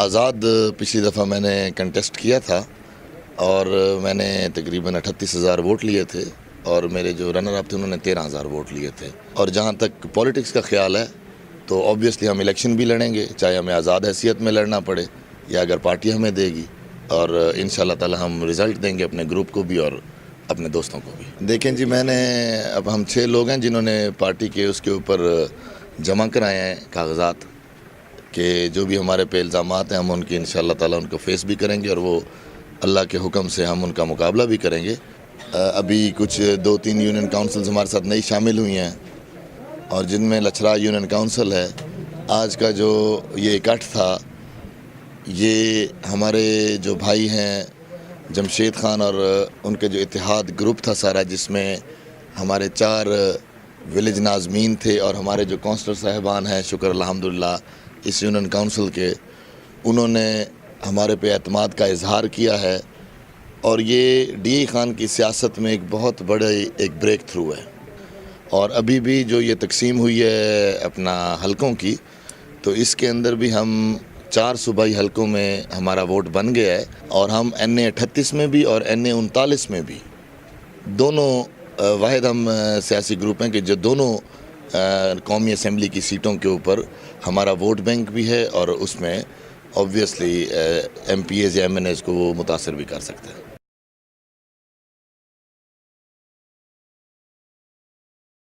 آزاد پچھلی دفعہ میں نے کنٹیسٹ کیا تھا اور میں نے تقریباً 38,000 ووٹ لیے تھے اور میرے جو رنر اپ تھے انہوں نے 13,000 ووٹ لیے تھے. اور جہاں تک پولیٹکس کا خیال ہے تو آبویسلی ہم الیکشن بھی لڑیں گے، چاہے ہمیں آزاد حیثیت میں لڑنا پڑے یا اگر پارٹی ہمیں دے گی، اور انشاءاللہ تعالی ہم رزلٹ دیں گے اپنے گروپ کو بھی اور اپنے دوستوں کو بھی. دیکھیں جی، میں نے اب ہم 6 لوگ ہیں جنہوں نے پارٹی کے اس کے اوپر جمع کرائے ہیں کاغذات کہ جو بھی ہمارے پہ الزامات ہیں ہم ان کی انشاءاللہ تعالی ان کو فیس بھی کریں گے اور وہ اللہ کے حکم سے ہم ان کا مقابلہ بھی کریں گے. ابھی کچھ 2-3 یونین کاؤنسلز ہمارے ساتھ نئی شامل ہوئی ہیں اور جن میں لچھرا یونین کاؤنسل ہے. آج کا جو یہ اکٹھ تھا یہ ہمارے جو بھائی ہیں جمشید خان اور ان کے جو اتحاد گروپ تھا سارا، جس میں ہمارے 4 ولیج ناظمین تھے اور ہمارے جو کونسلر صاحبان ہیں شکر الحمدللہ اس یونین کاؤنسل کے، انہوں نے ہمارے پہ اعتماد کا اظہار کیا ہے. اور یہ ڈی اے خان کی سیاست میں ایک بہت بڑے ایک بریک تھرو ہے. اور ابھی بھی جو یہ تقسیم ہوئی ہے اپنا حلقوں کی، تو اس کے اندر بھی ہم 4 صوبائی حلقوں میں ہمارا ووٹ بن گیا ہے اور ہم NA 38 میں بھی اور NA 39 میں بھی دونوں واحد ہم سیاسی گروپ ہیں کہ جو دونوں قومی اسمبلی کی سیٹوں کے اوپر ہمارا ووٹ بینک بھی ہے اور اس میں آبویسلی MPAs یا MNAs کو وہ متاثر بھی کر سکتے ہیں.